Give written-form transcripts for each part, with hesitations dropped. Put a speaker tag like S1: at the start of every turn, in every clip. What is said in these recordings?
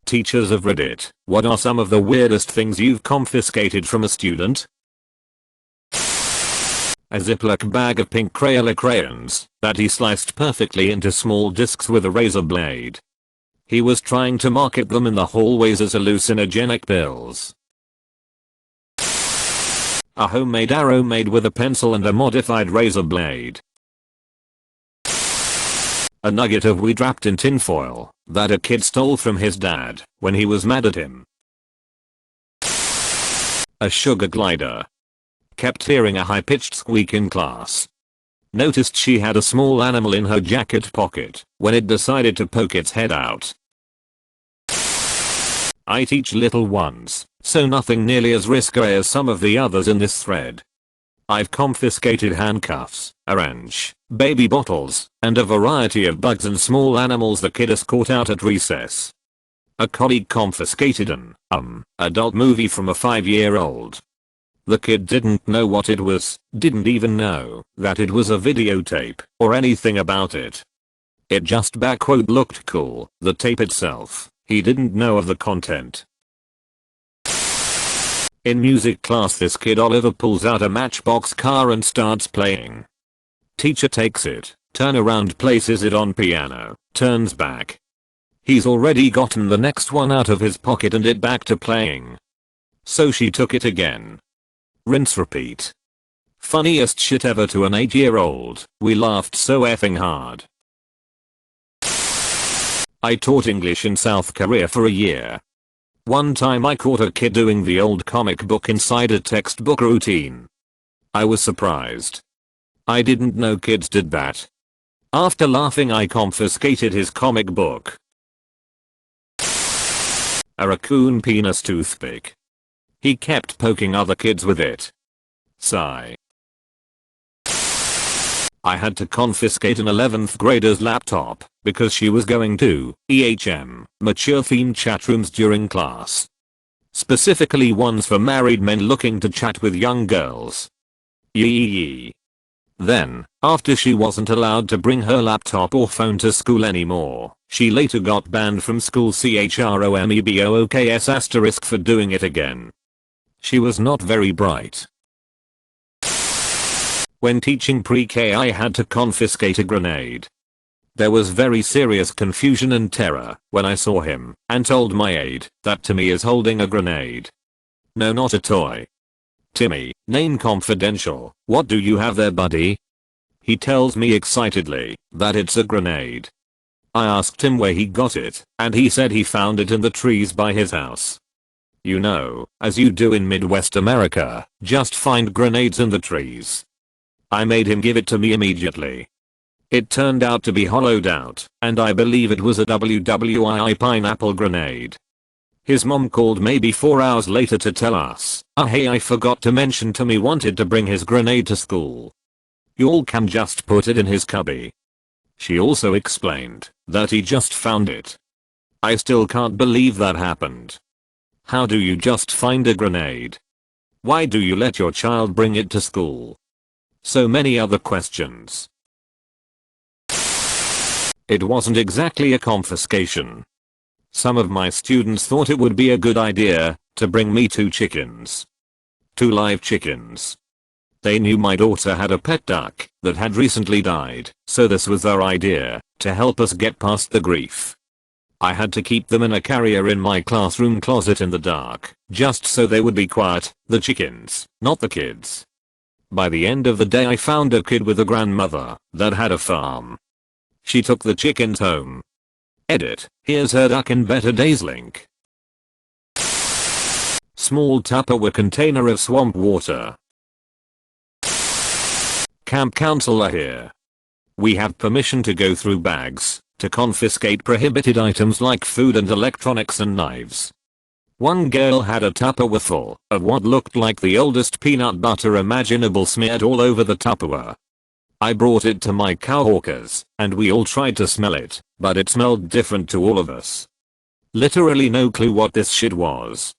S1: Teachers of Reddit, what are some of the weirdest things you've confiscated from a student? A Ziploc bag of pink Crayola crayons that he sliced perfectly into small discs with a razor blade. He was trying to market them in the hallways as hallucinogenic pills. A homemade arrow made with a pencil and a modified razor blade. A nugget of weed wrapped in tinfoil that a kid stole from his dad when he was mad at him. A sugar glider. Kept hearing a high-pitched squeak in class. Noticed she had a small animal in her jacket pocket when it decided to poke its head out. I teach little ones, so nothing nearly as risque as some of the others in this thread. I've confiscated handcuffs, a wrench, baby bottles, and a variety of bugs and small animals the kid has caught out at recess. A colleague confiscated an adult movie from a 5-year-old. The kid didn't know what it was, didn't even know that it was a videotape or anything about it. It just looked cool, the tape itself, he didn't know of the content. In music class this kid Oliver pulls out a Matchbox car and starts playing. Teacher takes it, turn around places it on piano, turns back. He's already gotten the next one out of his pocket and it back to playing. So she took it again. Rinse repeat. Funniest shit ever to an 8-year-old, we laughed so effing hard. I taught English in South Korea for a year. One time I caught a kid doing the old comic book inside a textbook routine. I was surprised. I didn't know kids did that. After laughing I confiscated his comic book. A raccoon penis toothpick. He kept poking other kids with it. Sigh. I had to confiscate an 11th grader's laptop because she was going to mature themed chat rooms during class. Specifically ones for married men looking to chat with young girls. Yee. Then, after she wasn't allowed to bring her laptop or phone to school anymore, she later got banned from school CHROMEBOOKS for doing it again. She was not very bright. When teaching pre-K I had to confiscate a grenade. There was very serious confusion and terror when I saw him and told my aide that Timmy is holding a grenade. No, not a toy. Timmy, name confidential, what do you have there, buddy? He tells me excitedly that it's a grenade. I asked him where he got it and he said he found it in the trees by his house. You know, as you do in Midwest America, just find grenades in the trees. I made him give it to me immediately. It turned out to be hollowed out, and I believe it was a WWII pineapple grenade. His mom called maybe 4 hours later to tell us, hey, I forgot to mention Timmy wanted to bring his grenade to school. Y'all can just put it in his cubby. She also explained that he just found it. I still can't believe that happened. How do you just find a grenade? Why do you let your child bring it to school? So many other questions. It wasn't exactly a confiscation. Some of my students thought it would be a good idea to bring me 2 chickens. 2 live chickens. They knew my daughter had a pet duck that had recently died, so this was their idea to help us get past the grief. I had to keep them in a carrier in my classroom closet in the dark, just so they would be quiet, the chickens, not the kids. By the end of the day I found a kid with a grandmother that had a farm. She took the chickens home. Edit, here's her duck in better days link. Small Tupperware container of swamp water. Camp counselor here. We have permission to go through bags to confiscate prohibited items like food and electronics and knives. One girl had a Tupperware full of what looked like the oldest peanut butter imaginable smeared all over the Tupperware. I brought it to my coworkers and we all tried to smell it, but it smelled different to all of us. Literally no clue what this shit was.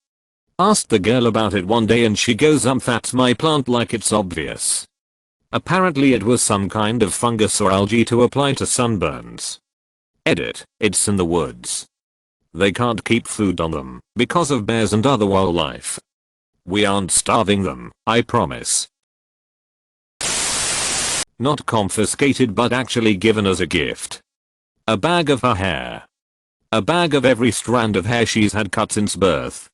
S1: Asked the girl about it one day and she goes, that's my plant, like it's obvious. Apparently it was some kind of fungus or algae to apply to sunburns. Edit, it's in the woods. They can't keep food on them because of bears and other wildlife. We aren't starving them, I promise. Not confiscated but actually given as a gift. A bag of her hair. A bag of every strand of hair she's had cut since birth.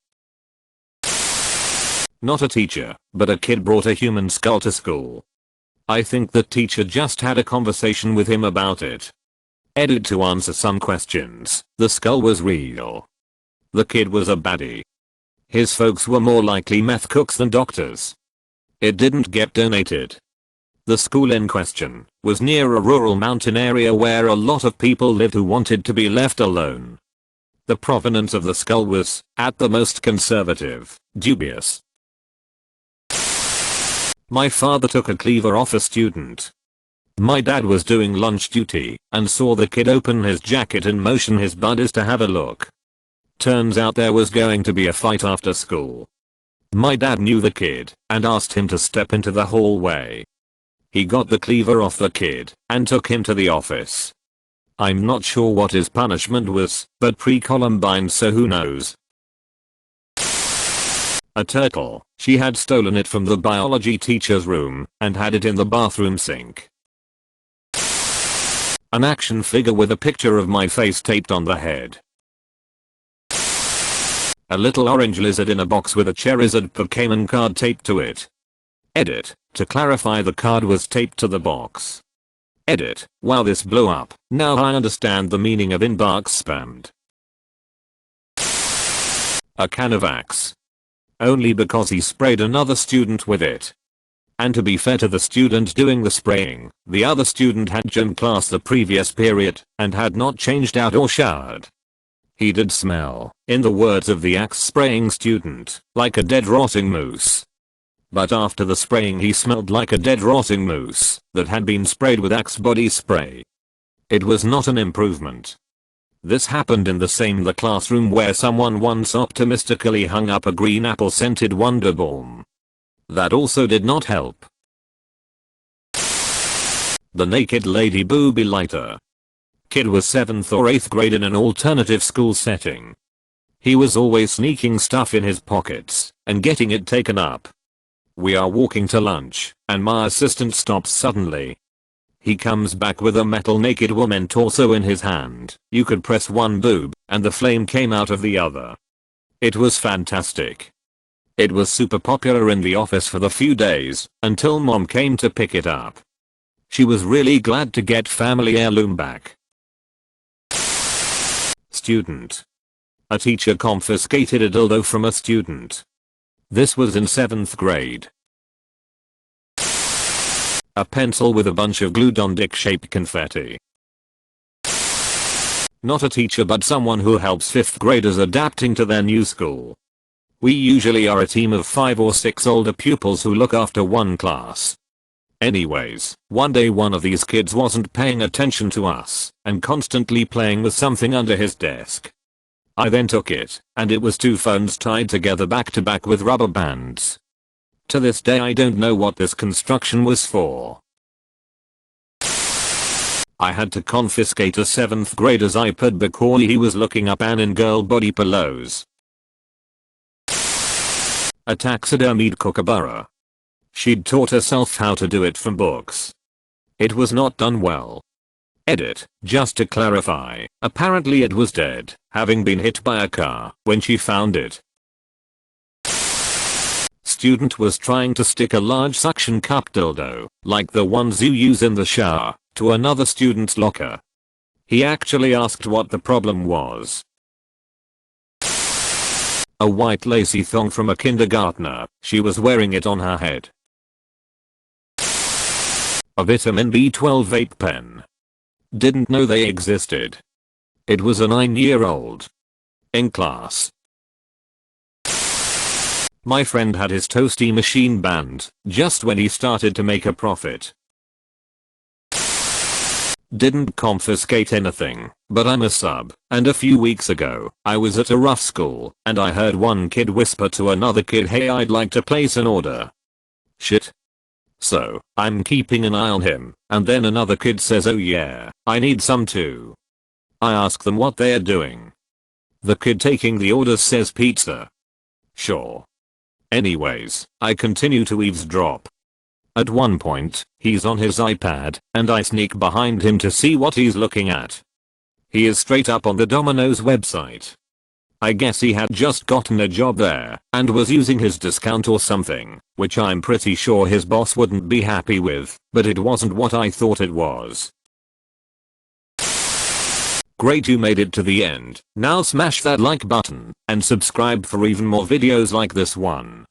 S1: Not a teacher, but a kid brought a human skull to school. I think the teacher just had a conversation with him about it. Edit to answer some questions. The skull was real. The kid was a baddie. His folks were more likely meth cooks than doctors. It didn't get donated. The school in question was near a rural mountain area where a lot of people lived who wanted to be left alone. The provenance of the skull was, at the most conservative, dubious. My father took a cleaver off a student. My dad was doing lunch duty and saw the kid open his jacket and motion his buddies to have a look. Turns out there was going to be a fight after school. My dad knew the kid and asked him to step into the hallway. He got the cleaver off the kid and took him to the office. I'm not sure what his punishment was, but pre-Columbine, so who knows. A turtle. She had stolen it from the biology teacher's room and had it in the bathroom sink. An action figure with a picture of my face taped on the head. A little orange lizard in a box with a Charizard Pokemon card taped to it. Edit. To clarify, the card was taped to the box. Edit. Wow, this blew up. Now I understand the meaning of inbox spammed. A can of Axe. Only because he sprayed another student with it. And to be fair to the student doing the spraying, the other student had gym class the previous period and had not changed out or showered. He did smell, in the words of the Axe spraying student, like a dead rotting moose. But after the spraying he smelled like a dead rotting moose that had been sprayed with Axe body spray. It was not an improvement. This happened in the classroom where someone once optimistically hung up a green apple scented wonder balm. That also did not help. The naked lady booby lighter. Kid was 7th or 8th grade in an alternative school setting. He was always sneaking stuff in his pockets and getting it taken up. We are walking to lunch and my assistant stops suddenly. He comes back with a metal naked woman torso in his hand. You could press one boob and the flame came out of the other. It was fantastic. It was super popular in the office for the few days until mom came to pick it up. She was really glad to get family heirloom back. Student. A teacher confiscated a dildo from a student. This was in 7th grade. A pencil with a bunch of glued on dick-shaped confetti. Not a teacher but someone who helps 5th graders adapting to their new school. We usually are a team of 5 or 6 older pupils who look after one class. Anyways, one day one of these kids wasn't paying attention to us and constantly playing with something under his desk. I then took it, and it was 2 phones tied together back to back with rubber bands. To this day I don't know what this construction was for. I had to confiscate a 7th grader's iPad because he was looking up an in-girl body pillows. A taxidermied kookaburra. She'd taught herself how to do it from books. It was not done well. Edit. Just to clarify, apparently it was dead, having been hit by a car when she found it. Student was trying to stick a large suction cup dildo, like the ones you use in the shower, to another student's locker. He actually asked what the problem was. A white lacy thong from a kindergartner. She was wearing it on her head. A vitamin B12 vape pen. Didn't know they existed. It was a 9-year-old. In class. My friend had his toasty machine banned just when he started to make a profit. Didn't confiscate anything, but I'm a sub, and a few weeks ago, I was at a rough school, and I heard one kid whisper to another kid, "Hey, I'd like to place an order." Shit. So, I'm keeping an eye on him, and then another kid says, "Oh yeah, I need some too." I ask them what they're doing. The kid taking the orders says pizza. Sure. Anyways, I continue to eavesdrop. At one point, he's on his iPad, and I sneak behind him to see what he's looking at. He is straight up on the Domino's website. I guess he had just gotten a job there, and was using his discount or something, which I'm pretty sure his boss wouldn't be happy with, but it wasn't what I thought it was. Great, you made it to the end. Now smash that like button, and subscribe for even more videos like this one.